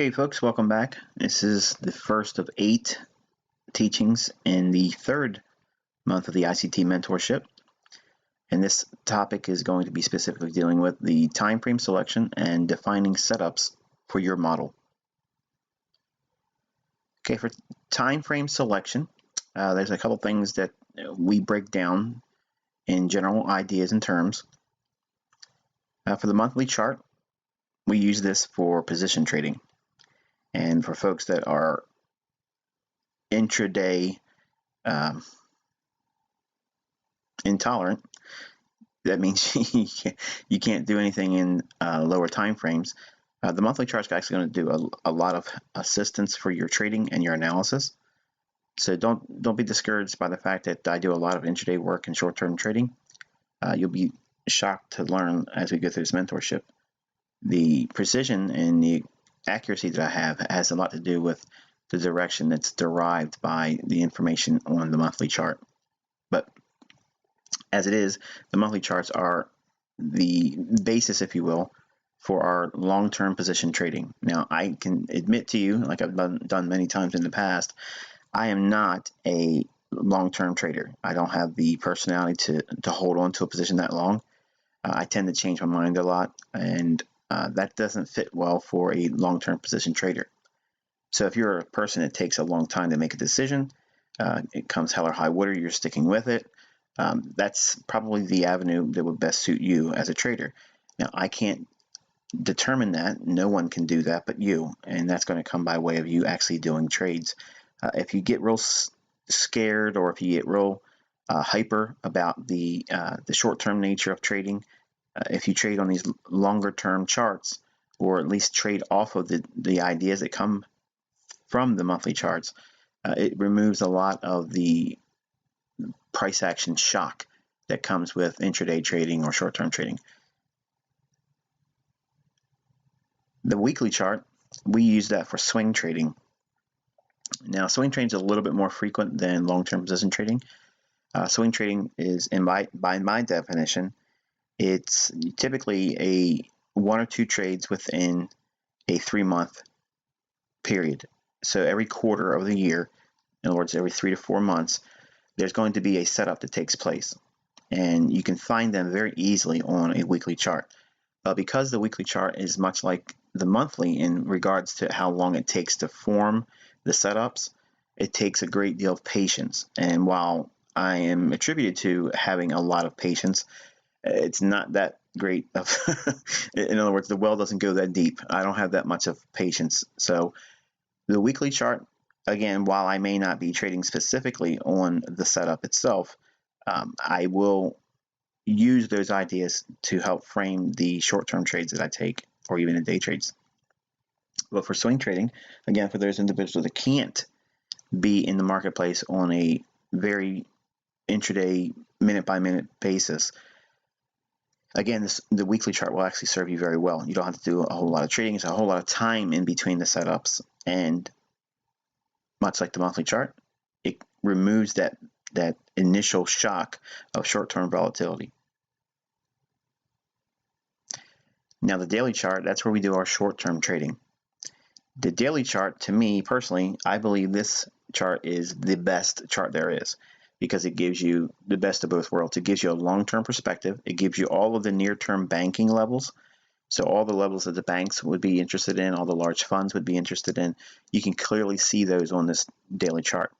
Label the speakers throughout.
Speaker 1: Okay, folks, welcome back. This is the first of 8 teachings in the third month of the ICT mentorship. And this topic is going to be specifically dealing with the time frame selection and defining setups for your model. Okay, for time frame selection, there's a couple things that we break down in general ideas and terms. For the monthly chart, we use this for position trading. And for folks that are intraday intolerant, that means you can't do anything in lower time frames. The monthly chart is actually going to do a lot of assistance for your trading and your analysis. So don't be discouraged by the fact that I do a lot of intraday work and short-term trading. You'll be shocked to learn as we go through this mentorship. The precision and the accuracy that I have has a lot to do with the direction that's derived by the information on the monthly chart. But as it is, the monthly charts are the basis, if you will, for our long-term position trading. Now, I can admit to you, like I've done many times in the past, I am not a long-term trader. I don't have the personality to hold on to a position that long. I tend to change my mind a lot, and that doesn't fit well for a long-term position trader. So if you're a person that takes a long time to make a decision, it comes hell or high water, you're sticking with it, that's probably the avenue that would best suit you as a trader. Now, I can't determine that. No one can do that but you, and that's going to come by way of you actually doing trades. If you get real scared, or if you get real hyper about the short-term nature of trading, if you trade on these longer-term charts, or at least trade off of the ideas that come from the monthly charts, it removes a lot of the price action shock that comes with intraday trading or short-term trading. The weekly chart, we use that for swing trading. Now, swing trading is a little bit more frequent than long-term position trading. Swing trading is, by my definition, it's typically a 1 or 2 trades within a 3-month period. So every quarter of the year, in other words, every 3 to 4 months, there's going to be a setup that takes place. And you can find them very easily on a weekly chart. Because the weekly chart is much like the monthly in regards to how long it takes to form the setups, it takes a great deal of patience. And while I am attributed to having a lot of patience, it's not that great of in other words, the well doesn't go that deep. I don't have that much of patience. So the weekly chart, again, while I may not be trading specifically on the setup itself, I will use those ideas to help frame the short-term trades that I take, or even in day trades. But for swing trading, again, for those individuals that can't be in the marketplace on a very intraday, minute-by-minute basis, again, the weekly chart will actually serve you very well. You don't have to do a whole lot of trading. It's a whole lot of time in between the setups. And much like the monthly chart, it removes that initial shock of short-term volatility. Now, the daily chart, that's where we do our short-term trading. The daily chart, to me personally, I believe this chart is the best chart there is, because it gives you the best of both worlds. It gives you a long-term perspective. It gives you all of the near-term banking levels. So all the levels that the banks would be interested in, all the large funds would be interested in, you can clearly see those on this daily chart.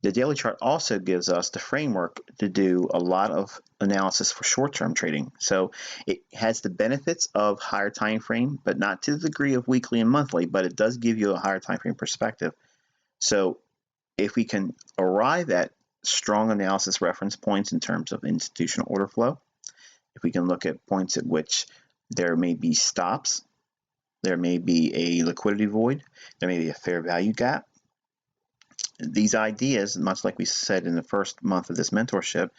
Speaker 1: The daily chart also gives us the framework to do a lot of analysis for short-term trading. So it has the benefits of higher time frame, but not to the degree of weekly and monthly, but it does give you a higher time frame perspective. So if we can arrive at strong analysis reference points in terms of institutional order flow, if we can look at points at which there may be stops, there may be a liquidity void, there may be a fair value gap. These ideas, much like we said in the first month of this mentorship,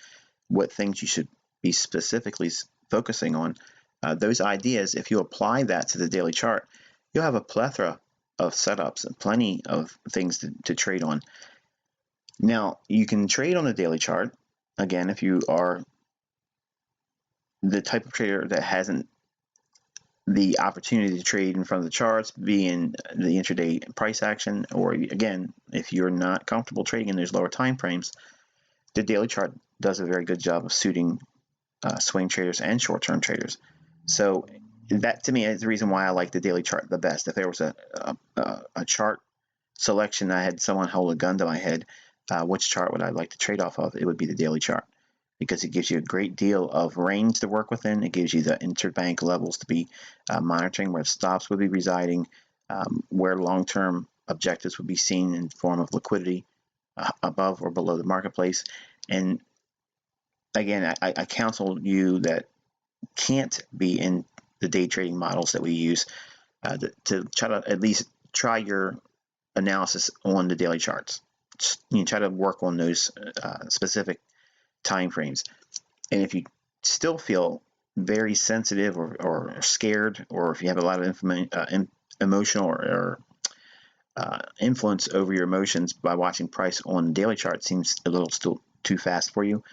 Speaker 1: what things you should be specifically focusing on, those ideas, if you apply that to the daily chart, you'll have a plethora of setups and plenty of things to trade on. Now, you can trade on the daily chart, again, if you are the type of trader that hasn't the opportunity to trade in front of the charts, be in the intraday price action, or again, if you're not comfortable trading in those lower time frames, the daily chart does a very good job of suiting swing traders and short-term traders. So that to me is the reason why I like the daily chart the best. If there was a chart selection, I had someone hold a gun to my head, which chart would I like to trade off of? It would be the daily chart, because it gives you a great deal of range to work within. It gives you the interbank levels to be monitoring, where stops would be residing, where long-term objectives would be seen in form of liquidity above or below the marketplace. And again, I counsel you that can't be in the day trading models that we use to try to at least try your analysis on the daily charts. Try to work on those specific time frames. And if you still feel very sensitive or scared, or if you have a lot of emotional or influence over your emotions by watching price on the daily chart seems a little still too fast for you,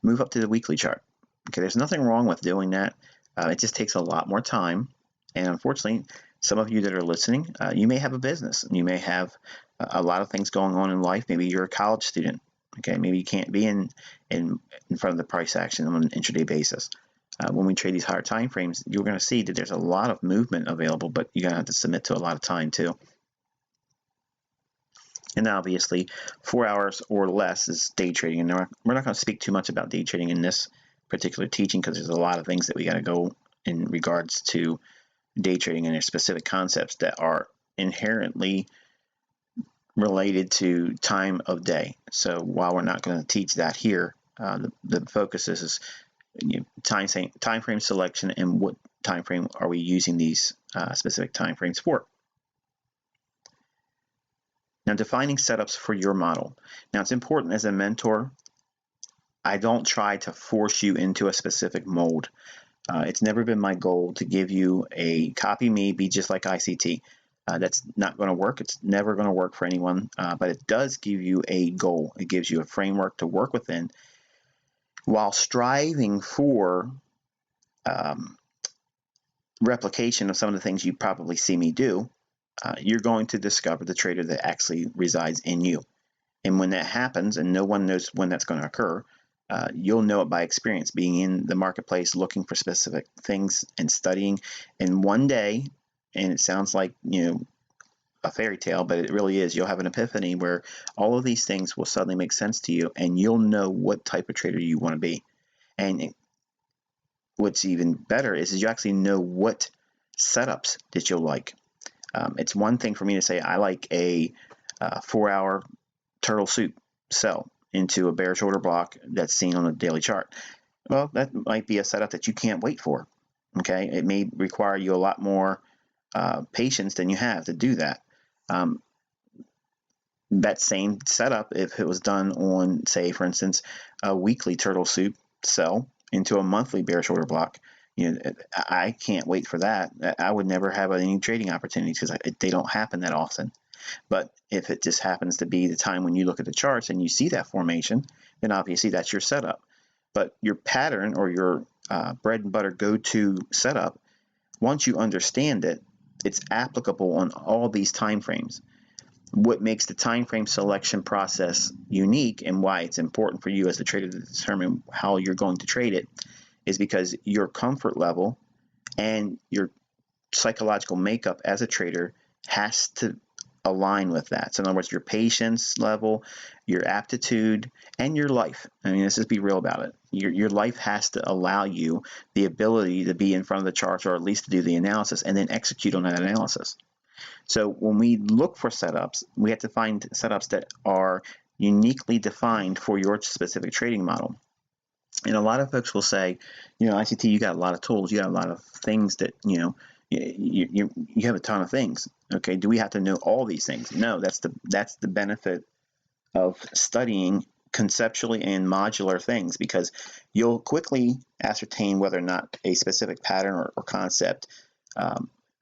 Speaker 1: move up to the weekly chart. Okay, there's nothing wrong with doing that. It just takes a lot more time. And unfortunately, some of you that are listening, you may have a business, and you may have a lot of things going on in life. Maybe you're a college student. Okay, maybe you can't be in front of the price action on an intraday basis. When we trade these higher time frames, you're going to see that there's a lot of movement available, but you're going to have to submit to a lot of time too. And obviously, 4 hours or less is day trading. And we're not going to speak too much about day trading in this particular teaching, because there's a lot of things that we got to go in regards to day trading, and there's specific concepts that are inherently related to time of day. So while we're not going to teach that here, the focus is time frame selection, and what time frame are we using these specific time frames for. Now, defining setups for your model. Now, it's important as a mentor, I don't try to force you into a specific mold. It's never been my goal to give you a copy me, be just like ICT. That's not going to work. It's never going to work for anyone, but it does give you a goal. It gives you a framework to work within while striving for replication of some of the things you probably see me do. You're going to discover the trader that actually resides in you. And when that happens, and no one knows when that's going to occur, you'll know it by experience, being in the marketplace, looking for specific things and studying. And one day, and it sounds like, a fairy tale, but it really is, you'll have an epiphany where all of these things will suddenly make sense to you, and you'll know what type of trader you want to be. And what's even better is you actually know what setups that you'll like. It's one thing for me to say I like a 4-hour turtle soup sell into a bearish order block that's seen on a daily chart. Well, that might be a setup that you can't wait for. Okay, it may require you a lot more patience than you have to do that. That same setup, if it was done on, say, for instance, a weekly turtle soup sell into a monthly bearish order block, I can't wait for that. I would never have any trading opportunities, because they don't happen that often. But if it just happens to be the time when you look at the charts and you see that formation, then obviously that's your setup. But your pattern, or your bread and butter go-to setup, once you understand it, it's applicable on all these time frames. What makes the time frame selection process unique, and why it's important for you as a trader to determine how you're going to trade it, is because your comfort level and your psychological makeup as a trader has to align with that. So in other words, your patience level, your aptitude, and your life. I mean, let's just be real about it. Your life has to allow you the ability to be in front of the charts, or at least to do the analysis and then execute on that analysis. So when we look for setups, we have to find setups that are uniquely defined for your specific trading model. And a lot of folks will say, ICT, you got a lot of tools, you got a lot of things that, you have a ton of things. Okay, do we have to know all these things? No, that's the benefit of studying conceptually and modular things, because you'll quickly ascertain whether or not a specific pattern or concept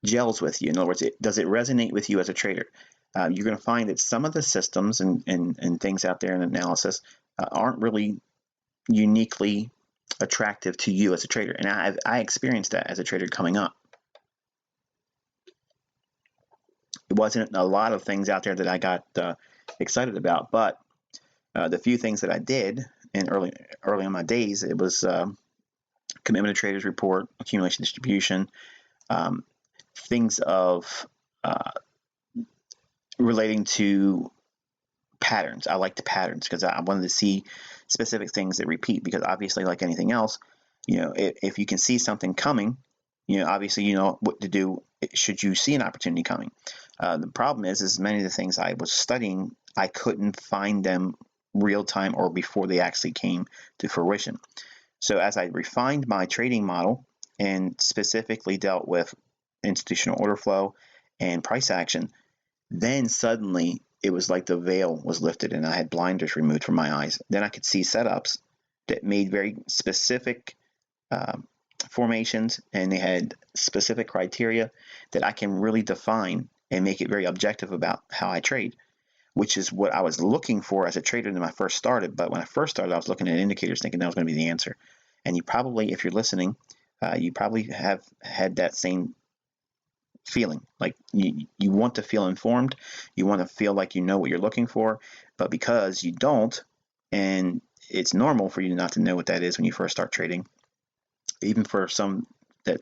Speaker 1: gels with you. In other words, does it resonate with you as a trader? You're going to find that some of the systems and things out there in analysis aren't really uniquely attractive to you as a trader. And I experienced that as a trader coming up. It wasn't a lot of things out there that I got excited about, but the few things that I did in early in my days, it was commitment of traders report, accumulation distribution, um, things of relating to patterns. I liked the patterns because I wanted to see specific things that repeat, because obviously, like anything else, if you can see something coming, obviously you know what to do should you see an opportunity coming. The problem is many of the things I was studying, I couldn't find them real time or before they actually came to fruition. So as I refined my trading model and specifically dealt with institutional order flow and price action, then suddenly it was like the veil was lifted and I had blinders removed from my eyes. Then I could see setups that made very specific formations, and they had specific criteria that I can really define and make it very objective about how I trade, which is what I was looking for as a trader when I first started. But when I first started, I was looking at indicators thinking that was going to be the answer. And you probably, if you're listening, you probably have had that same feeling. Like you want to feel informed, you want to feel like you know what you're looking for, but because you don't, and it's normal for you not to know what that is when you first start trading, even for some that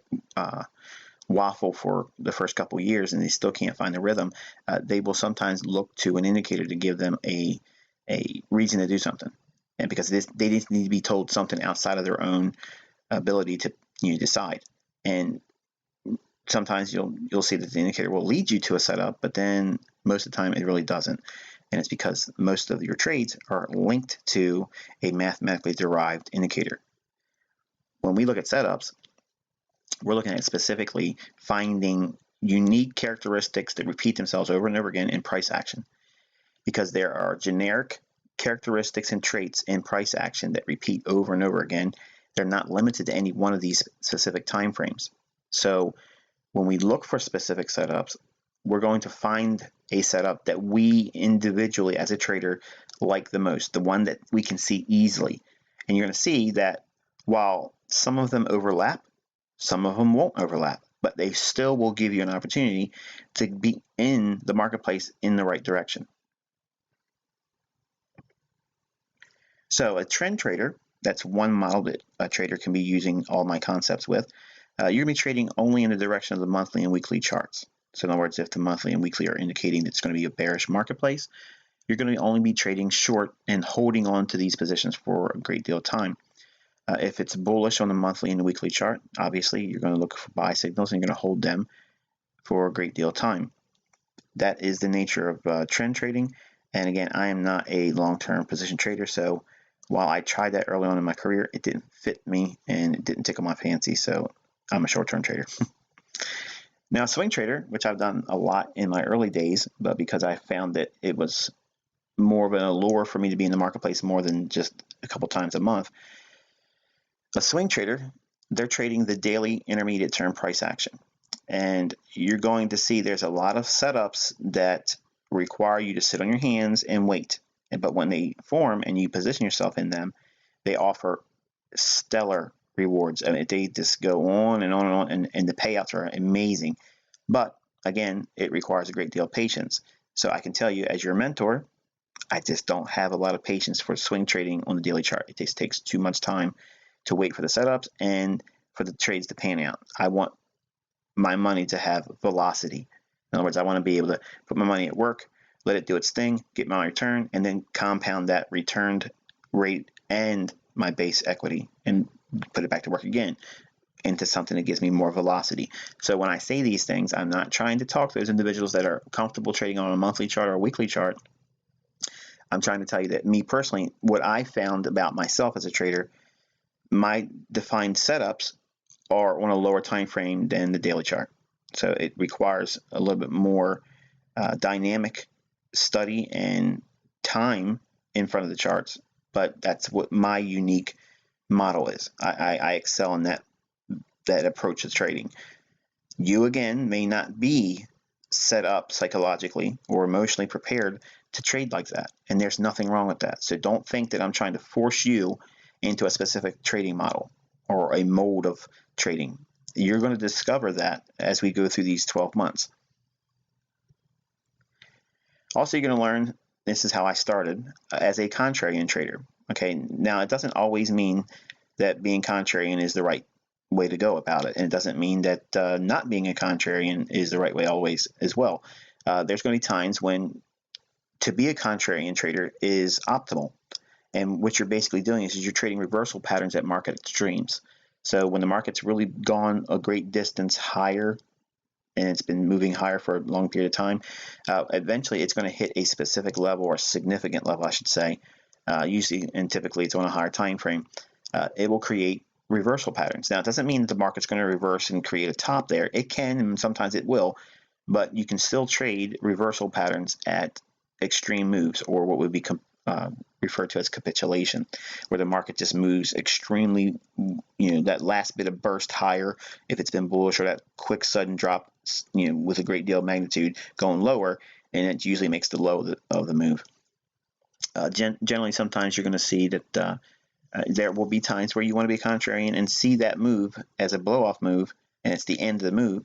Speaker 1: waffle for the first couple of years and they still can't find the rhythm, they will sometimes look to an indicator to give them a reason to do something, and because they just need to be told something outside of their own ability to decide. And sometimes you'll see that the indicator will lead you to a setup, but then most of the time it really doesn't. And it's because most of your trades are linked to a mathematically derived indicator. When we look at setups, we're looking at specifically finding unique characteristics that repeat themselves over and over again in price action, because there are generic characteristics and traits in price action that repeat over and over again. They're not limited to any one of these specific time frames. So when we look for specific setups, we're going to find a setup that we individually as a trader like the most, the one that we can see easily. And you're going to see that while some of them overlap, some of them won't overlap, but they still will give you an opportunity to be in the marketplace in the right direction. So a trend trader, that's one model that a trader can be using all my concepts with. You're going to be trading only in the direction of the monthly and weekly charts. So in other words, if the monthly and weekly are indicating that it's going to be a bearish marketplace, you're going to only be trading short and holding on to these positions for a great deal of time. If it's bullish on the monthly and the weekly chart, obviously you're going to look for buy signals and you're going to hold them for a great deal of time. That is the nature of trend trading. And again, I am not a long-term position trader, so while I tried that early on in my career, it didn't fit me and it didn't tickle my fancy, so I'm a short-term trader. Now, swing trader, which I've done a lot in my early days, but because I found that it was more of an allure for me to be in the marketplace more than just a couple times a month. A swing trader, they're trading the daily intermediate term price action. And you're going to see there's a lot of setups that require you to sit on your hands and wait. But when they form and you position yourself in them, they offer stellar rewards. I mean, they just go on and on and on, and the payouts are amazing. But again, it requires a great deal of patience. So I can tell you, as your mentor, I just don't have a lot of patience for swing trading on the daily chart. It just takes too much time to wait for the setups and for the trades to pan out. I want my money to have velocity. In other words, I want to be able to put my money at work, let it do its thing, get my return, and then compound that returned rate and my base equity and put it back to work again into something that gives me more velocity. So when I say these things, I'm not trying to talk to those individuals that are comfortable trading on a monthly chart or a weekly chart. I'm trying to tell you that me personally, what I found about myself as a trader, my defined setups are on a lower time frame than the daily chart. So it requires a little bit more dynamic study and time in front of the charts, but that's what my unique model is. I excel in that approach to trading. You, again, may not be set up psychologically or emotionally prepared to trade like that, and there's nothing wrong with that. So don't think that I'm trying to force you into a specific trading model or a mode of trading. You're going to discover that as we go through these 12 months. Also, you're going to learn, this is how I started, as a contrarian trader. Okay, now it doesn't always mean that being contrarian is the right way to go about it, and it doesn't mean that not being a contrarian is the right way always as well. There's going to be times when to be a contrarian trader is optimal, and what you're basically doing is you're trading reversal patterns at market extremes. So when the market's really gone a great distance higher and it's been moving higher for a long period of time, eventually it's going to hit a specific level, or a significant level, I should say. Usually and typically it's on a higher time frame. It will create reversal patterns. Now, it doesn't mean that the market's going to reverse and create a top there. It can, and sometimes it will, but you can still trade reversal patterns at extreme moves, or what would be referred to as capitulation, where the market just moves extremely, that last bit of burst higher if it's been bullish, or that quick sudden drop, with a great deal of magnitude going lower, and it usually makes the low of the move. Generally, sometimes you're going to see that there will be times where you want to be a contrarian and see that move as a blow-off move, and it's the end of the move,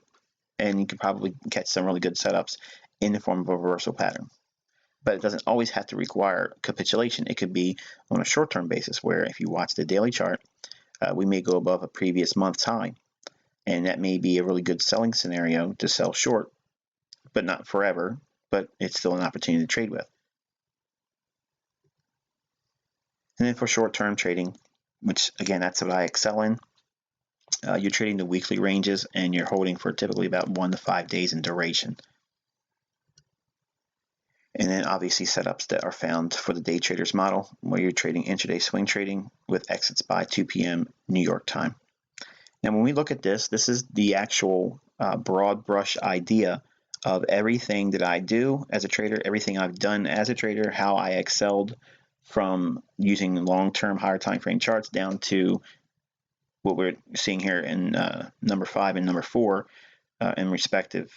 Speaker 1: and you can probably catch some really good setups in the form of a reversal pattern. But it doesn't always have to require capitulation. It could be on a short-term basis, where if you watch the daily chart, we may go above a previous month's high, and that may be a really good selling scenario to sell short, but not forever, but it's still an opportunity to trade with. And then for short-term trading, which again, that's what I excel in, you're trading the weekly ranges, and you're holding for typically about 1 to 5 days in duration. And then obviously setups that are found for the day traders model, where you're trading intraday swing trading with exits by 2 p.m. New York time. Now, when we look at this, this is the actual broad brush idea of everything that I do as a trader, everything I've done as a trader, how I excelled from using long-term higher time frame charts down to what we're seeing here in number 5 and number 4 in respective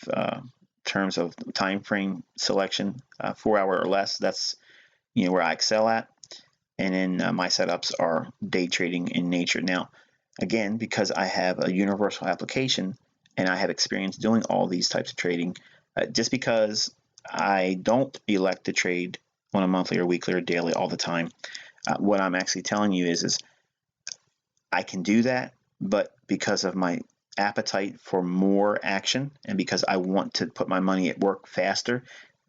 Speaker 1: terms of time frame selection, 4 hour or less. That's where I excel at. And then my setups are day trading in nature. Now, again, because I have a universal application and I have experience doing all these types of trading, just because I don't elect to trade on a monthly or weekly or daily all the time, what I'm actually telling you is I can do that, but because of my appetite for more action, and because I want to put my money at work faster,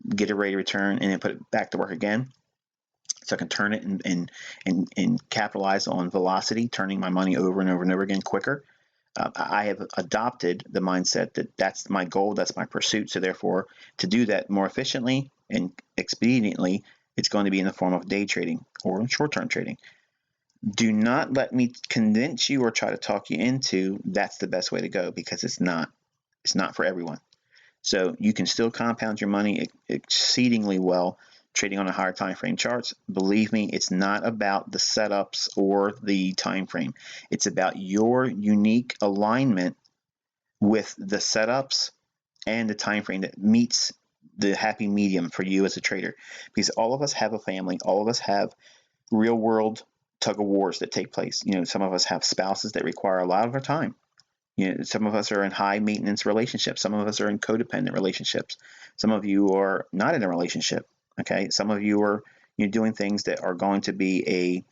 Speaker 1: get a rate of return, and then put it back to work again, so I can turn it and capitalize on velocity, turning my money over and over and over again quicker. I have adopted the mindset that that's my goal, that's my pursuit. So therefore, to do that more efficiently and expediently, it's going to be in the form of day trading or short-term trading. Do not let me convince you or try to talk you into that's the best way to go, because it's not. It's not for everyone. So you can still compound your money exceedingly well trading on a higher time frame charts. Believe me, it's not about the setups or the time frame. It's about your unique alignment with the setups and the time frame that meets the happy medium for you as a trader. Because all of us have a family, all of us have real world tug of wars that take place. Some of us have spouses that require a lot of our time. Some of us are in high maintenance relationships. Some of us are in codependent relationships. Some of you are not in a relationship. Okay. Some of you are doing things that are going to be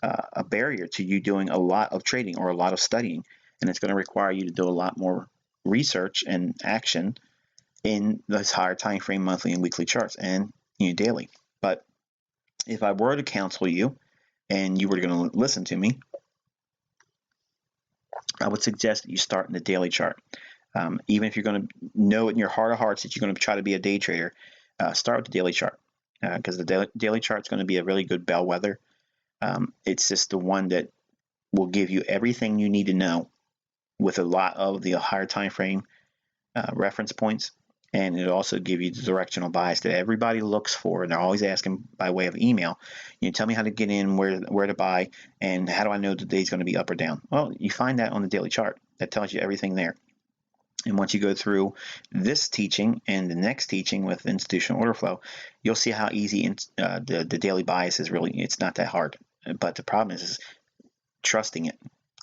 Speaker 1: a barrier to you doing a lot of trading or a lot of studying, and it's going to require you to do a lot more research and action in those higher time frame monthly and weekly charts and daily. But if I were to counsel you and you were going to listen to me, I would suggest that you start in the daily chart. Even if you're going to know in your heart of hearts that you're going to try to be a day trader, start with the daily chart, because the daily chart is going to be a really good bellwether. It's just the one that will give you everything you need to know with a lot of the higher time frame reference points, and it'll also give you the directional bias that everybody looks for, and they're always asking by way of email. Tell me how to get in, where to buy, and how do I know the day's going to be up or down? Well, you find that on the daily chart. That tells you everything there. And once you go through this teaching and the next teaching with institutional order flow, you'll see how easy the daily bias is. Really, it's not that hard. But the problem is trusting it.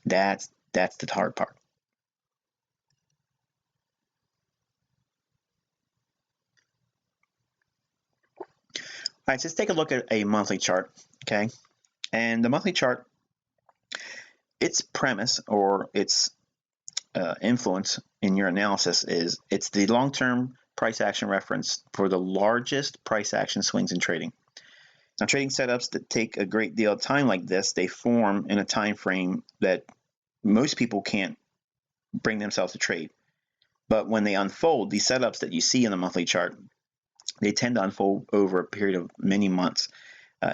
Speaker 1: That's the hard part. right, so let's take a look at a monthly chart, okay? And the monthly chart, its premise or its influence in your analysis is it's the long-term price action reference for the largest price action swings in trading. Now, trading setups that take a great deal of time like this, they form in a time frame that most people can't bring themselves to trade. But when they unfold, these setups that you see in the monthly chart, they tend to unfold over a period of many months.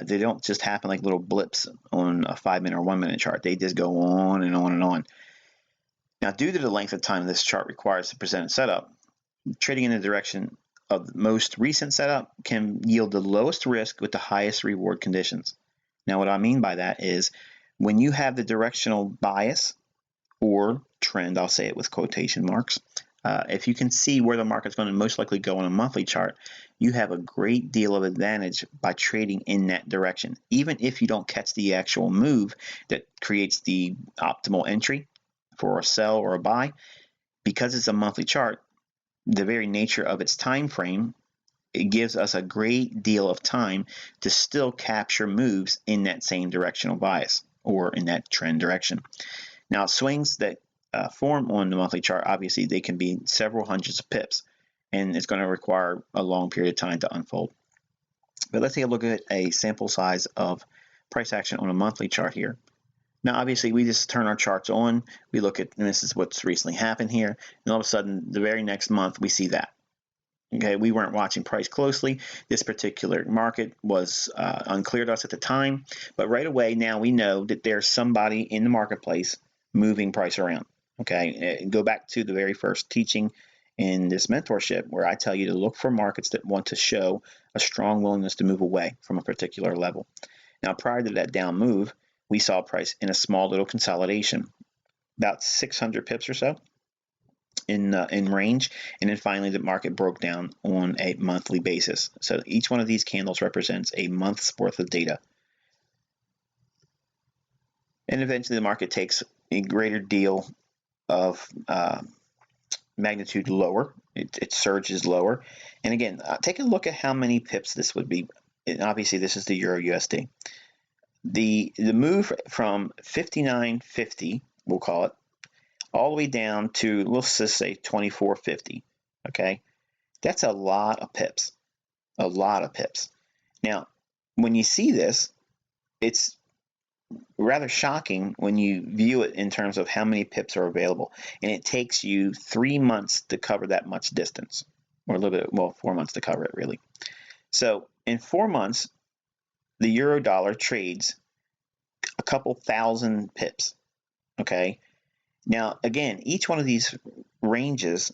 Speaker 1: They don't just happen like little blips on a 5-minute or 1-minute chart. They just go on and on and on. Now, due to the length of time this chart requires to present a setup, trading in the direction of the most recent setup can yield the lowest risk with the highest reward conditions. Now, what I mean by that is when you have the directional bias or trend, I'll say it with quotation marks, if you can see where the market's going to most likely go on a monthly chart, you have a great deal of advantage by trading in that direction. Even if you don't catch the actual move that creates the optimal entry for a sell or a buy, because it's a monthly chart, the very nature of its time frame, it gives us a great deal of time to still capture moves in that same directional bias or in that trend direction. Now, swings that form on the monthly chart, obviously, they can be several hundreds of pips, and it's going to require a long period of time to unfold. But let's take a look at a sample size of price action on a monthly chart here. Now, obviously, we just turn our charts on. We look at, and this is what's recently happened here, and all of a sudden, the very next month, we see that. Okay, we weren't watching price closely. This particular market was unclear to us at the time, but right away now we know that there's somebody in the marketplace moving price around. Okay, go back to the very first teaching in this mentorship where I tell you to look for markets that want to show a strong willingness to move away from a particular level. Now, prior to that down move, we saw price in a small little consolidation, about 600 pips or so in range, and then finally the market broke down on a monthly basis. So each one of these candles represents a month's worth of data. And eventually the market takes a greater deal of magnitude lower. It surges lower. And again, take a look at how many pips this would be. And obviously, this is the Euro USD. The move from 59.50, we'll call it, all the way down to, let's just say 24.50. Okay, that's a lot of pips. A lot of pips. Now, when you see this, it's rather shocking when you view it in terms of how many pips are available, and it takes you 3 months to cover that much distance, or a little bit, well, 4 months to cover it really. So in 4 months, the euro dollar trades a couple thousand pips. Okay, now again, each one of these ranges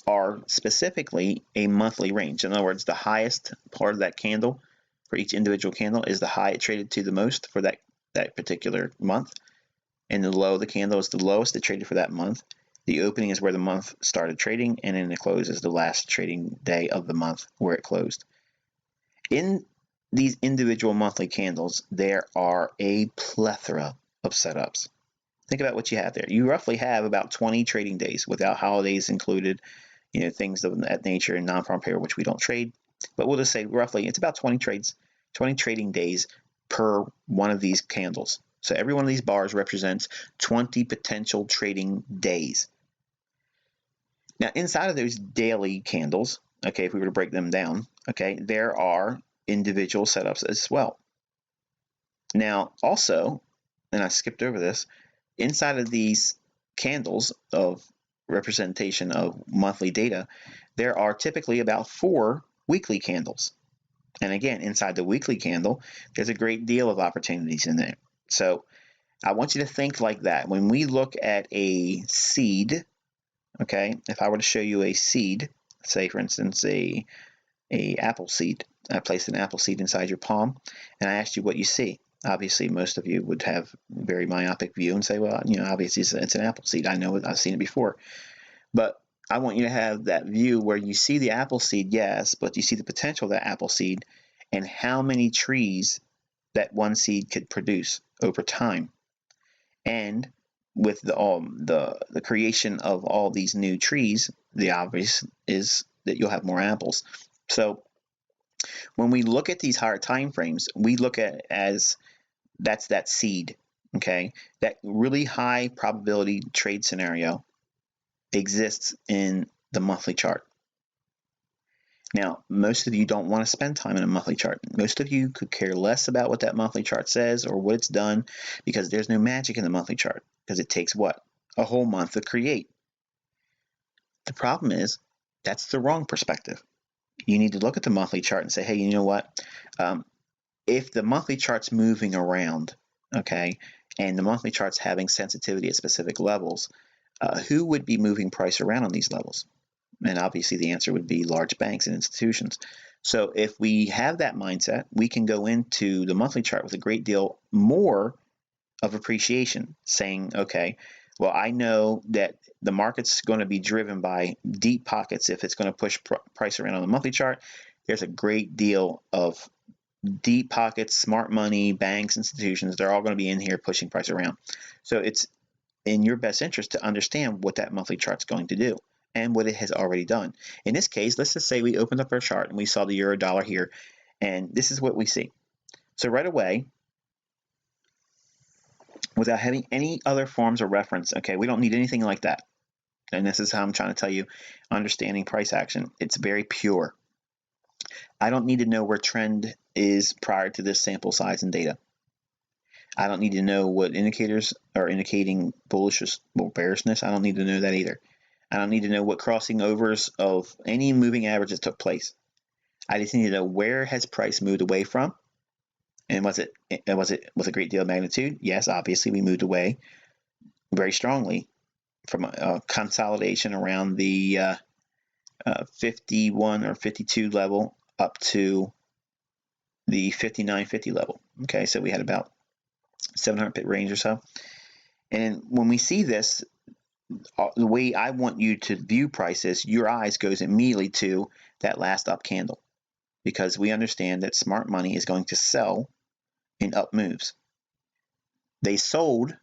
Speaker 1: are specifically a monthly range. In other words, the highest part of that candle for each individual candle is the high it traded to the most for that particular month, and the low of the candle is the lowest it traded for that month. The opening is where the month started trading, and then the close is the last trading day of the month where it closed. In these individual monthly candles, there are a plethora of setups. Think about what you have there. You roughly have about 20 trading days without holidays included, things of that nature, and non-farm payroll, which we don't trade. But we'll just say roughly it's about 20 trading days per one of these candles. So every one of these bars represents 20 potential trading days. Now, inside of those daily candles, okay, if we were to break them down, okay, there are individual setups as well. Now, also, and I skipped over this, inside of these candles of representation of monthly data, there are typically about 4 weekly candles. And again, inside the weekly candle, there's a great deal of opportunities in there. So I want you to think like that. When we look at a seed, okay, if I were to show you a seed, say for instance a apple seed, I placed an apple seed inside your palm, and I asked you what you see. Obviously, most of you would have a very myopic view and say, well, obviously it's an apple seed. I know it. I've seen it before. But I want you to have that view where you see the apple seed, yes, but you see the potential of that apple seed and how many trees that one seed could produce over time. And with the creation of all these new trees, the obvious is that you'll have more apples. So When we look at these higher time frames, we look at as that's that seed, okay? That really high probability trade scenario exists in the monthly chart. Now, most of you don't want to spend time in a monthly chart. Most of you could care less about what that monthly chart says or what it's done, because there's no magic in the monthly chart, because it takes what? A whole month to create. The problem is that's the wrong perspective. You need to look at the monthly chart and say, hey, you know what? If the monthly chart's moving around, okay, and the monthly chart's having sensitivity at specific levels, who would be moving price around on these levels? And obviously the answer would be large banks and institutions. So if we have that mindset, we can go into the monthly chart with a great deal more of appreciation, saying, okay, well, I know that the market's going to be driven by deep pockets. If it's going to push price around on the monthly chart, there's a great deal of deep pockets, smart money, banks, institutions, they're all going to be in here pushing price around. So it's in your best interest to understand what that monthly chart's going to do and what it has already done. In this case, let's just say we opened up our chart and we saw the euro dollar here, and this is what we see. So right away, without having any other forms of reference, okay, we don't need anything like that. And this is how I'm trying to tell you, understanding price action, it's very pure. I don't need to know where trend is prior to this sample size and data. I don't need to know what indicators are indicating bullishness or bearishness. I don't need to know that either. I don't need to know what crossing overs of any moving averages took place. I just need to know where has price moved away from, and was it with a great deal of magnitude? Yes, obviously we moved away very strongly from a consolidation around the 51 or 52 level up to the 59.50 level. Okay, so we had about 700 pip range or so. And when we see this, the way I want you to view prices, your eyes goes immediately to that last up candle, because we understand that smart money is going to sell in up moves. They sold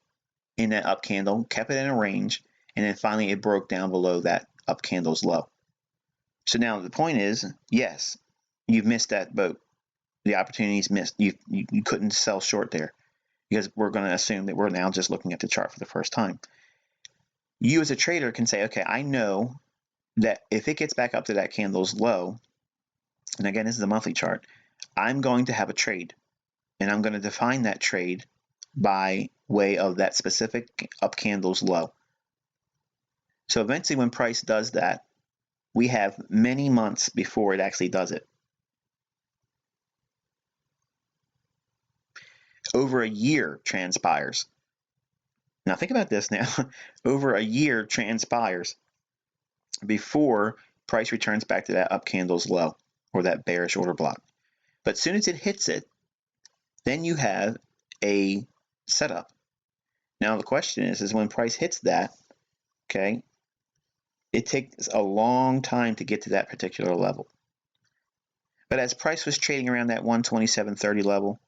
Speaker 1: in that up candle, kept it in a range, and then finally it broke down below that up candle's low. So now the point is, yes, you've missed that boat. The opportunity's missed. You couldn't sell short there, because we're going to assume that we're now just looking at the chart for the first time. You as a trader can say, okay, I know that if it gets back up to that candle's low, and again, this is a monthly chart, I'm going to have a trade, and I'm going to define that trade by way of that specific up candle's low. So eventually when price does that, we have many months before it actually does it. Over a year transpires. Now think about this now. Over a year transpires before price returns back to that up candle's low or that bearish order block. But as soon as it hits it, then you have a setup. Now the question is when price hits that, okay, it takes a long time to get to that particular level. But as price was trading around that 127.30 level,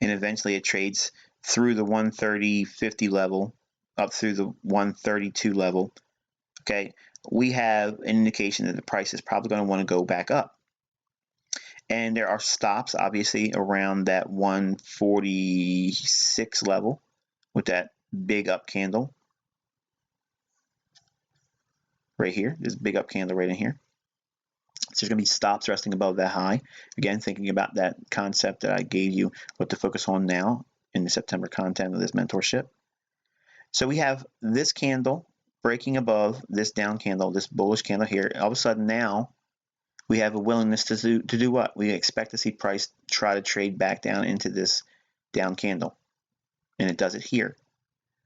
Speaker 1: and eventually it trades through the 130.50 level up through the 132 level, okay, we have an indication that the price is probably going to want to go back up. And there are stops obviously around that 146 level with that big up candle right here, this big up candle right in here. So there's going to be stops resting above that high. Again, thinking about that concept that I gave you, what to focus on now in the September content of this mentorship. So we have this candle breaking above this down candle, this bullish candle here. All of a sudden now we have a willingness to do what? We expect to see price try to trade back down into this down candle. And it does it here.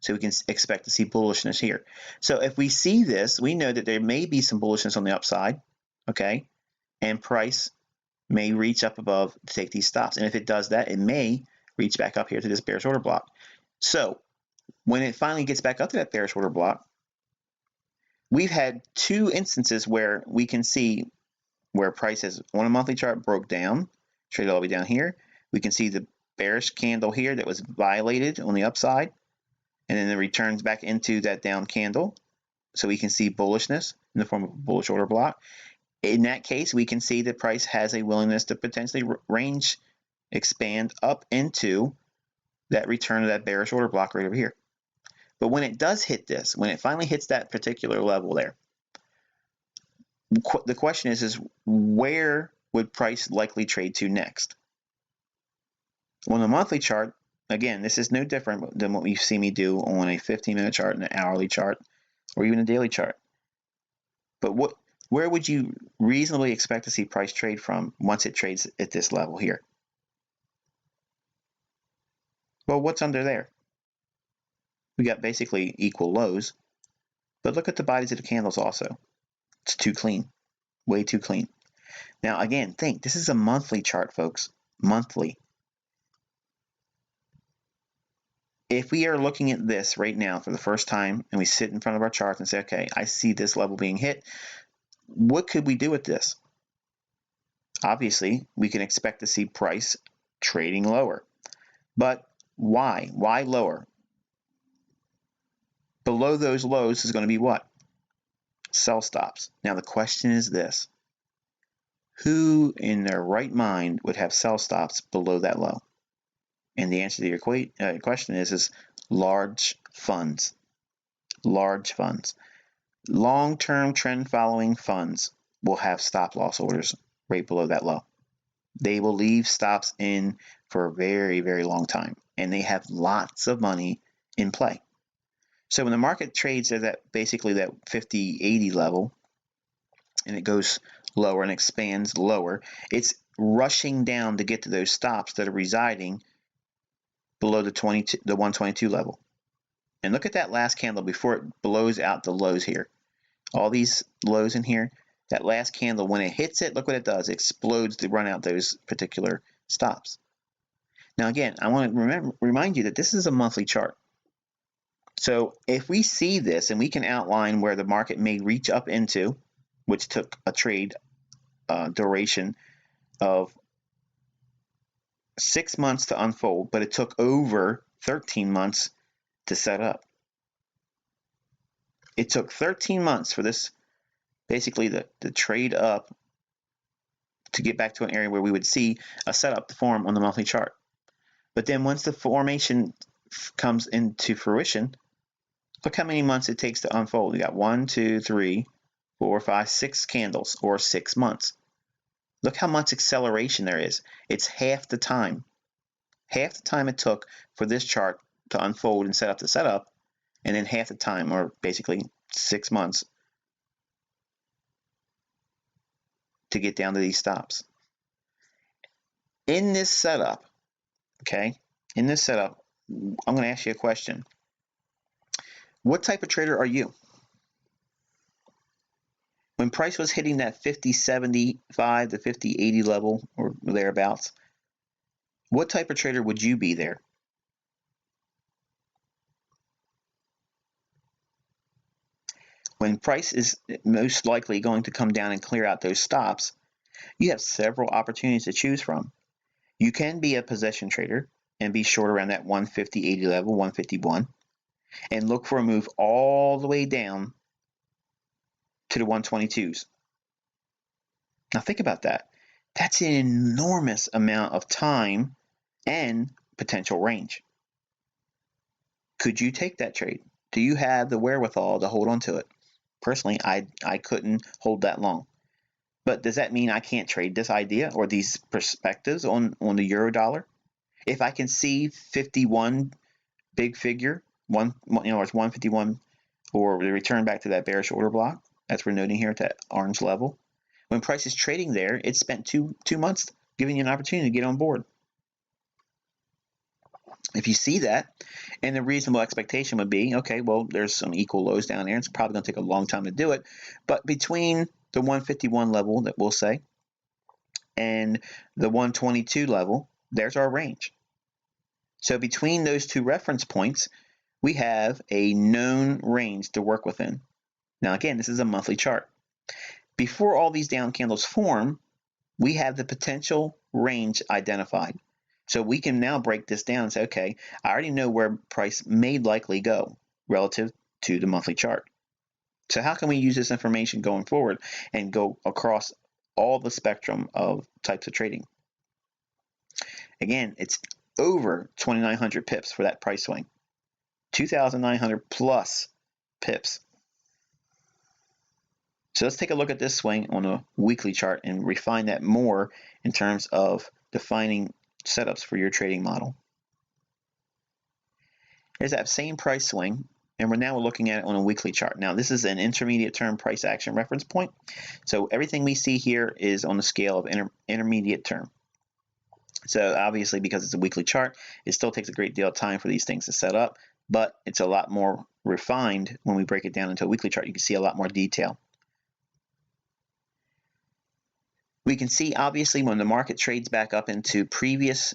Speaker 1: So we can expect to see bullishness here. So if we see this, we know that there may be some bullishness on the upside, okay? And price may reach up above to take these stops. And if it does that, it may reach back up here to this bearish order block. So when it finally gets back up to that bearish order block, we've had two instances where we can see where price has on a monthly chart broke down, traded all the way down here. We can see the bearish candle here that was violated on the upside, and then it returns back into that down candle. So we can see bullishness in the form of a bullish order block. In that case, we can see the price has a willingness to potentially range expand up into that return of that bearish order block right over here. But when it does hit this, when it finally hits that particular level there, the question is where would price likely trade to next? On the monthly chart, again, this is no different than what you see me do on a 15-minute chart and an hourly chart or even a daily chart. But where would you reasonably expect to see price trade from once it trades at this level here? Well, what's under there? We got basically equal lows, but look at the bodies of the candles also. It's too clean, way too clean. Now, again, think, this is a monthly chart, folks, monthly. If we are looking at this right now for the first time and we sit in front of our charts and say, okay, I see this level being hit, what could we do with this? Obviously, we can expect to see price trading lower. But why? Why lower? Below those lows is going to be what? Sell stops. Now the question is this. Who in their right mind would have sell stops below that low? And the answer to your question is large funds. Large funds. Long-term trend following funds will have stop loss orders right below that low. They will leave stops in for a very, very long time, and they have lots of money in play. So when the market trades at that basically that 50-80 level, and it goes lower and expands lower, it's rushing down to get to those stops that are residing below the 122 level. And look at that last candle before it blows out the lows here. All these lows in here, that last candle, when it hits it, look what it does. It explodes to run out those particular stops. Now again, I want to remind you that this is a monthly chart. So if we see this and we can outline where the market may reach up into, which took a trade duration of 6 months to unfold, but it took over 13 months to set up. It took 13 months for this, basically the trade up to get back to an area where we would see a setup to form on the monthly chart. But then once the formation comes into fruition, look how many months it takes to unfold. We got 1, 2, 3, 4, 5, 6 candles, or 6 months. Look how much acceleration there is. It's half the time. Half the time it took for this chart to unfold and set up the setup, and then half the time, or basically 6 months, to get down to these stops. In this setup, okay, I'm going to ask you a question. What type of trader are you? When price was hitting that 50.75 to 50.80 level or thereabouts, what type of trader would you be there? When price is most likely going to come down and clear out those stops, you have several opportunities to choose from. You can be a possession trader and be short around that 150.80 level, 151, and look for a move all the way down to the 122s. Now think about that. That's an enormous amount of time and potential range. Could you take that trade? Do you have the wherewithal to hold on to it? Personally, I couldn't hold that long. But does that mean I can't trade this idea or these perspectives on the euro dollar? If I can see 51 big figure, it's 151, or the return back to that bearish order block, as we're noting here at that orange level. When price is trading there, it spent two months giving you an opportunity to get on board. If you see that, and the reasonable expectation would be, okay, well, there's some equal lows down there. It's probably going to take a long time to do it. But between the 151 level that we'll say and the 122 level, there's our range. So between those two reference points, we have a known range to work within. Now, again, this is a monthly chart. Before all these down candles form, we have the potential range identified. So we can now break this down and say, okay, I already know where price may likely go relative to the monthly chart. So how can we use this information going forward and go across all the spectrum of types of trading? Again, it's over 2,900 pips for that price swing. 2,900 plus pips. So let's take a look at this swing on a weekly chart and refine that more in terms of defining setups for your trading model. Here's that same price swing, and we're now looking at it on a weekly chart. Now this is an intermediate term price action reference point. So everything we see here is on the scale of intermediate term. So obviously, because it's a weekly chart, it still takes a great deal of time for these things to set up, but it's a lot more refined when we break it down into a weekly chart. You can see a lot more detail. We can see, obviously, when the market trades back up into previous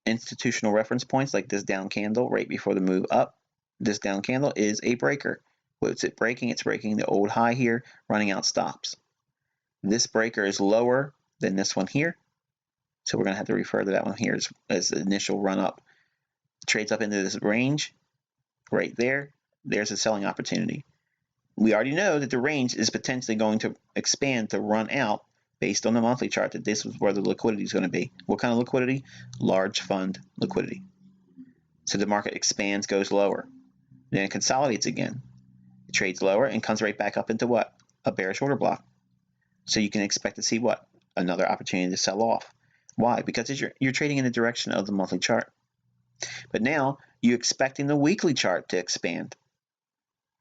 Speaker 1: institutional reference points, like this down candle right before the move up, this down candle is a breaker. What's it breaking? It's breaking the old high here, running out stops. This breaker is lower than this one here, so we're going to have to refer to that one here as the initial run up. Trades up into this range right there. There's a selling opportunity. We already know that the range is potentially going to expand to run out based on the monthly chart, that this is where the liquidity is going to be. What kind of liquidity? Large fund liquidity. So the market expands, goes lower. Then it consolidates again. It trades lower and comes right back up into what? A bearish order block. So you can expect to see what? Another opportunity to sell off. Why? Because you're trading in the direction of the monthly chart. But now you're expecting the weekly chart to expand.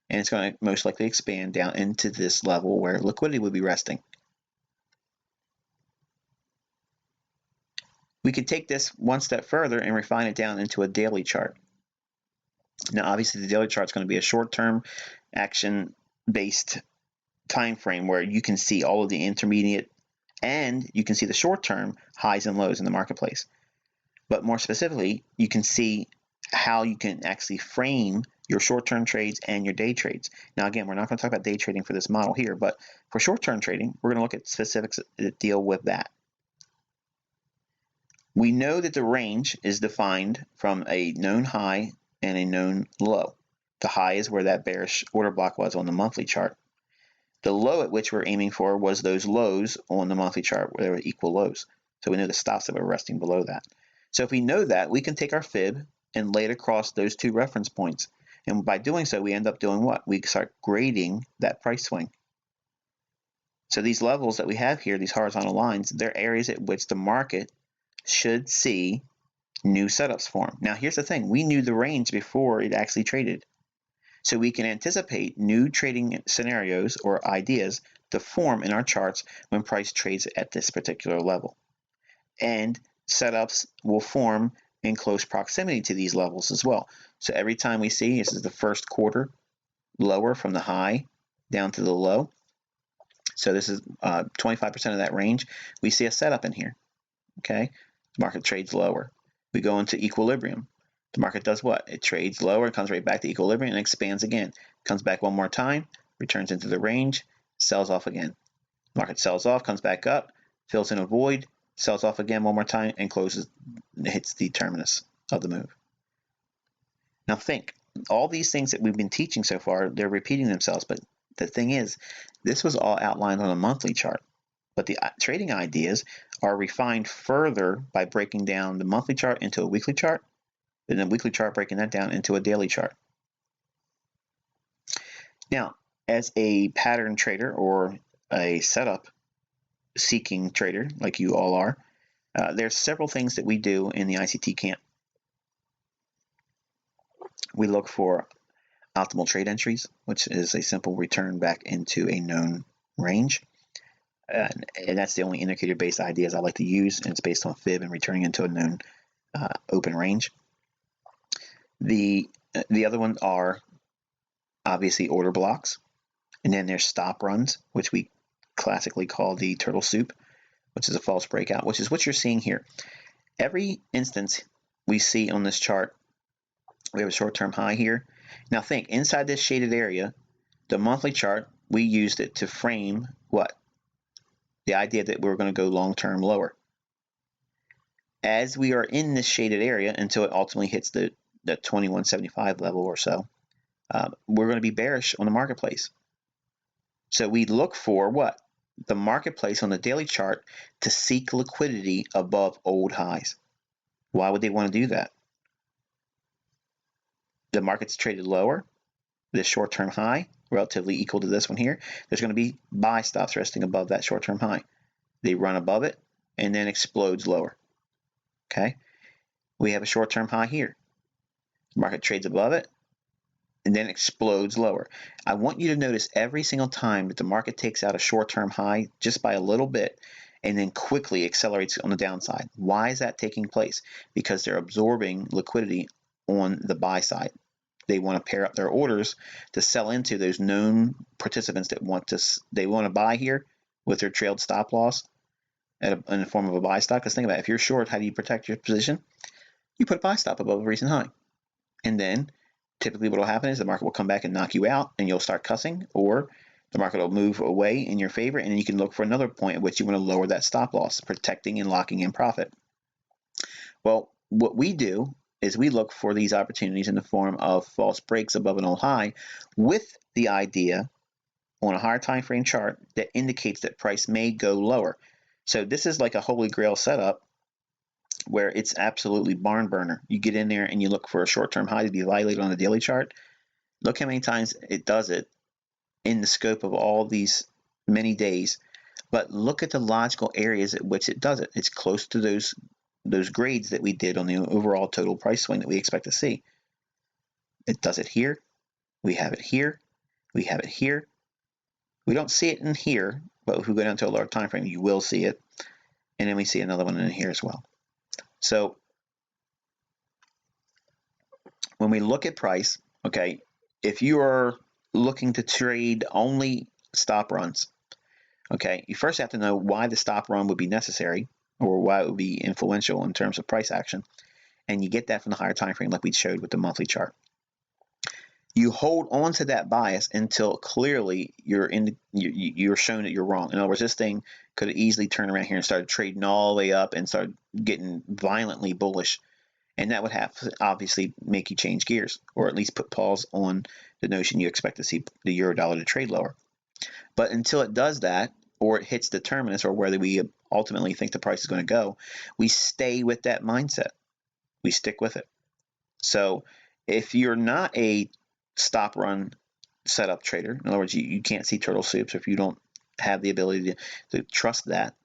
Speaker 1: And it's going to most likely expand down into this level where liquidity would be resting. We could take this one step further and refine it down into a daily chart. Now, obviously, the daily chart is going to be a short-term action-based time frame where you can see all of the intermediate and you can see the short-term highs and lows in the marketplace. But more specifically, you can see how you can actually frame your short-term trades and your day trades. Now, again, we're not going to talk about day trading for this model here, but for short-term trading, we're going to look at specifics that deal with that. We know that the range is defined from a known high and a known low. The high is where that bearish order block was on the monthly chart. The low at which we're aiming for was those lows on the monthly chart where there were equal lows. So we know the stops that were resting below that. So if we know that, we can take our fib and lay it across those two reference points. And by doing so, we end up doing what? We start grading that price swing. So these levels that we have here, these horizontal lines, they're areas at which the market should see new setups form. Now, here's the thing. We knew the range before it actually traded. So we can anticipate new trading scenarios or ideas to form in our charts when price trades at this particular level. And setups will form in close proximity to these levels as well. So every time we see, this is the first quarter lower from the high down to the low. So this is 25% of that range. We see a setup in here. Okay. The market trades lower. We go into equilibrium. The market does what? It trades lower, comes right back to equilibrium, and expands again. Comes back one more time, returns into the range, sells off again. The market sells off, comes back up, fills in a void, sells off again one more time, and closes, hits the terminus of the move. Now think, all these things that we've been teaching so far, they're repeating themselves, but the thing is, this was all outlined on a monthly chart. But the trading ideas are refined further by breaking down the monthly chart into a weekly chart, and then weekly chart breaking that down into a daily chart. Now, as a pattern trader or a setup seeking trader, like you all are, there's several things that we do in the ICT camp. We look for optimal trade entries, which is a simple return back into a known range. And that's the only indicator-based ideas I like to use, and it's based on fib and returning into a known open range. The other ones are obviously order blocks, and then there's stop runs, which we classically call the turtle soup, which is a false breakout, which is what you're seeing here. Every instance we see on this chart, we have a short-term high here. Now think, inside this shaded area, the monthly chart, we used it to frame what? The idea that we're going to go long-term lower. As we are in this shaded area until it ultimately hits the 2175 level or so, we're going to be bearish on the marketplace. So we look for what? The marketplace on the daily chart to seek liquidity above old highs. Why would they want to do that? The market's traded lower, this short-term high, relatively equal to this one here. There's going to be buy stops resting above that short-term high. They run above it and then explodes lower. Okay, we have a short-term high here. The market trades above it and then explodes lower. I want you to notice every single time that the market takes out a short-term high just by a little bit and then quickly accelerates on the downside. Why is that taking place? Because they're absorbing liquidity on the buy side. They want to pair up their orders to sell into those known participants that want to buy here with their trailed stop loss in the form of a buy stop. Because think about it, if you're short, how do you protect your position? You put a buy stop above a recent high. And then typically what will happen is the market will come back and knock you out and you'll start cussing, or the market will move away in your favor, and then you can look for another point at which you want to lower that stop loss, protecting and locking in profit. Well, what we do is we look for these opportunities in the form of false breaks above an old high with the idea on a higher time frame chart that indicates that price may go lower. So this is like a holy grail setup where it's absolutely barn burner. You get in there and you look for a short-term high to be violated on the daily chart. Look how many times it does it in the scope of all these many days. But look at the logical areas at which it does it. It's close to those grades that we did on the overall total price swing that we expect to see. It does it here. We have it here. We have it here. We don't see it in here, but if we go down to a lower time frame, you will see it. And then we see another one in here as well. So when we look at price, okay, if you are looking to trade only stop runs, okay, you first have to know why the stop run would be necessary or why it would be influential in terms of price action. And you get that from the higher time frame like we showed with the monthly chart. You hold on to that bias until clearly you're shown that you're wrong. In other words, this thing could easily turn around here and start trading all the way up and start getting violently bullish. And that would have to obviously make you change gears, or at least put pause on the notion you expect to see the euro dollar to trade lower. But until it does that, or it hits the terminus, or whether we ultimately think the price is going to go, we stay with that mindset. We stick with it. So if you're not a stop run setup trader, in other words, you can't see turtle soups, if you don't have the ability to trust that,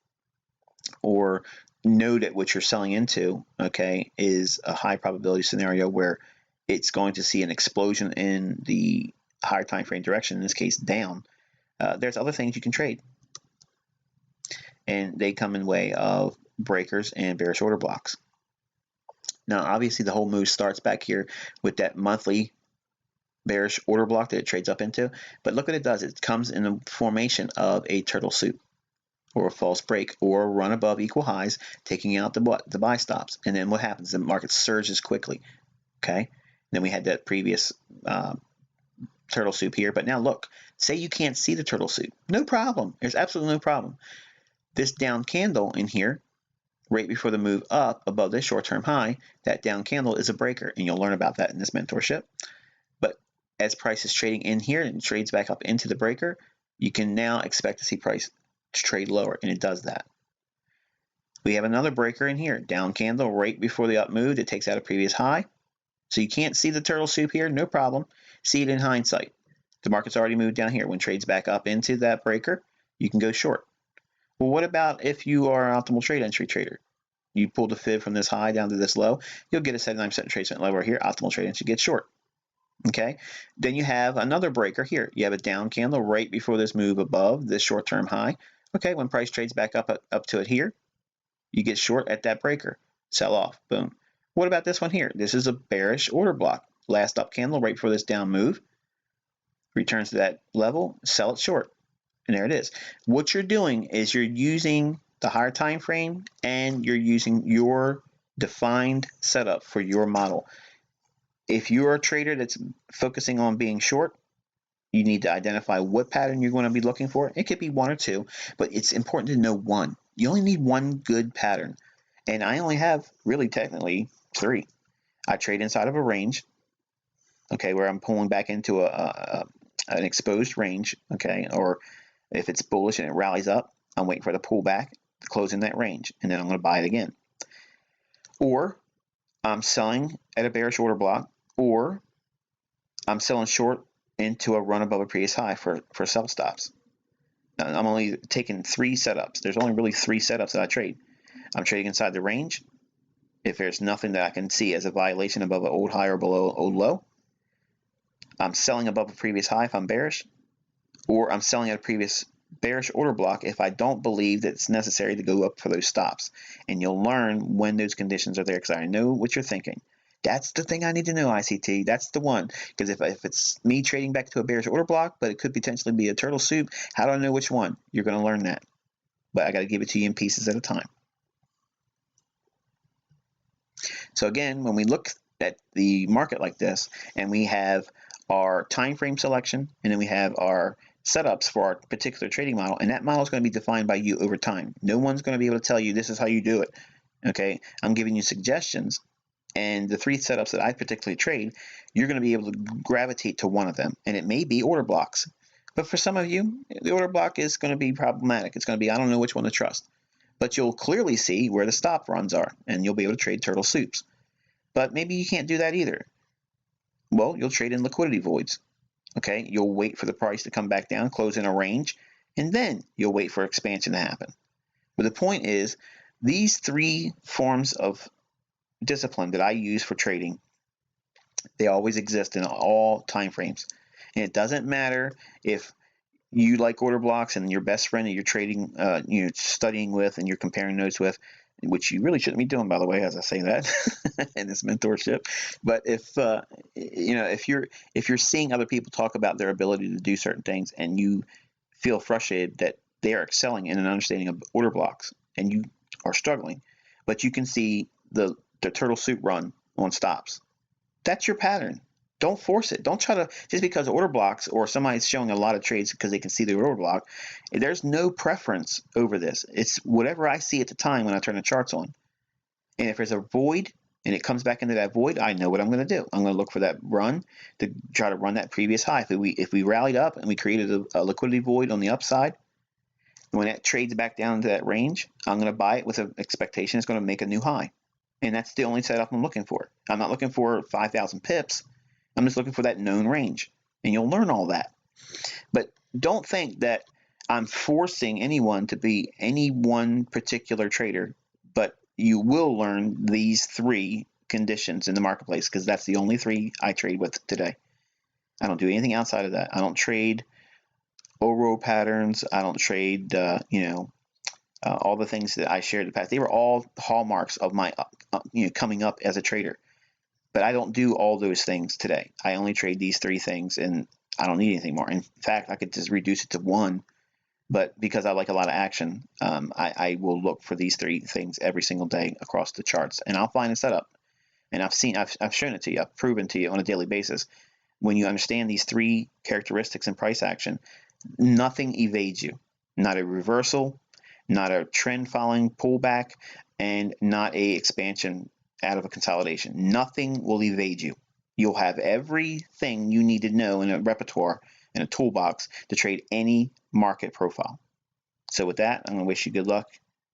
Speaker 1: or know that what you're selling into, okay, is a high probability scenario where it's going to see an explosion in the higher time frame direction, in this case down, there's other things you can trade. And they come in way of breakers and bearish order blocks. Now, obviously, the whole move starts back here with that monthly bearish order block that it trades up into. But look what it does. It comes in the formation of a turtle soup, or a false break, or a run above equal highs, taking out the buy stops. And then what happens? The market surges quickly. Okay. Then we had that previous turtle soup here. But now look, say you can't see the turtle soup. No problem. There's absolutely no problem. This down candle in here, right before the move up above this short-term high, that down candle is a breaker, and you'll learn about that in this mentorship. But as price is trading in here and trades back up into the breaker, you can now expect to see price trade lower, and it does that. We have another breaker in here, down candle right before the up move that takes out a previous high. So you can't see the turtle soup here, no problem. See it in hindsight. The market's already moved down here. When trades back up into that breaker, you can go short. Well, what about if you are an optimal trade entry trader? You pull the fib from this high down to this low, you'll get a 79% trade level here. Optimal trade entry, get short. Okay, then you have another breaker here. You have a down candle right before this move above this short-term high. Okay, when price trades back up to it here, you get short at that breaker. Sell off, boom. What about this one here? This is a bearish order block. Last up candle right before this down move. Returns to that level, sell it short. And there it is. What you're doing is you're using the higher time frame and you're using your defined setup for your model. If you're a trader that's focusing on being short, you need to identify what pattern you're going to be looking for. It could be one or two, but it's important to know one. You only need one good pattern. And I only have really technically three. I trade inside of a range, okay, where I'm pulling back into a an exposed range, okay, or if it's bullish and it rallies up, I'm waiting for the pullback to close in that range, and then I'm going to buy it again. Or I'm selling at a bearish order block, or I'm selling short into a run above a previous high for sell stops. Now, I'm only taking 3 setups. There's only really 3 setups that I trade. I'm trading inside the range. If there's nothing that I can see as a violation above an old high or below an old low, I'm selling above a previous high if I'm bearish, or I'm selling at a previous bearish order block if I don't believe that it's necessary to go up for those stops. And you'll learn when those conditions are there, because I know what you're thinking. That's the thing I need to know, ICT. That's the one. Because if it's me trading back to a bearish order block, but it could potentially be a turtle soup, how do I know which one? You're going to learn that. But I got to give it to you in pieces at a time. So again, when we look at the market like this, and we have our time frame selection, and then we have our setups for our particular trading model, and that model is going to be defined by you over time. No one's going to be able to tell you this is how you do it. Okay, I'm giving you suggestions, and the 3 setups that I particularly trade, you're going to be able to gravitate to one of them, and it may be order blocks. But for some of you, the order block is going to be problematic. It's going to be, I don't know which one to trust. But you'll clearly see where the stop runs are, and you'll be able to trade turtle soups. But maybe you can't do that either. Well, you'll trade in liquidity voids. Okay, you'll wait for the price to come back down, close in a range, and then you'll wait for expansion to happen. But the point is, these 3 forms of discipline that I use for trading, they always exist in all time frames. And it doesn't matter if you like order blocks and your best friend that you're trading, you're studying with and you're comparing notes with, which you really shouldn't be doing, by the way, as I say that in this mentorship. But if if you're seeing other people talk about their ability to do certain things, and you feel frustrated that they are excelling in an understanding of order blocks, and you are struggling, but you can see the turtle soup run on stops, that's your pattern. Don't force it. Don't try to, just because order blocks or somebody's showing a lot of trades because they can see the order block, there's no preference over this. It's whatever I see at the time when I turn the charts on. And if there's a void and it comes back into that void, I know what I'm going to do. I'm going to look for that run to try to run that previous high. If we rallied up and we created a liquidity void on the upside, when that trades back down into that range, I'm going to buy it with an expectation it's going to make a new high. And that's the only setup I'm looking for. I'm not looking for 5,000 pips. I'm just looking for that known range, and you'll learn all that. But don't think that I'm forcing anyone to be any one particular trader, but you will learn these 3 conditions in the marketplace, because that's the only 3 I trade with today. I don't do anything outside of that. I don't trade Oro patterns. I don't trade, all the things that I shared in the past. They were all hallmarks of my, coming up as a trader. But I don't do all those things today. I only trade these 3 things, and I don't need anything more. In fact, I could just reduce it to 1. But because I like a lot of action, I will look for these 3 things every single day across the charts, and I'll find a setup. And I've shown it to you. I've proven to you on a daily basis. When you understand these 3 characteristics in price action, nothing evades you. Not a reversal, not a trend following pullback, and not a expansion out of a consolidation. Nothing will evade you. You'll have everything you need to know in a repertoire, in a toolbox, to trade any market profile. So with that, I'm going to wish you good luck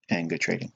Speaker 1: and good trading.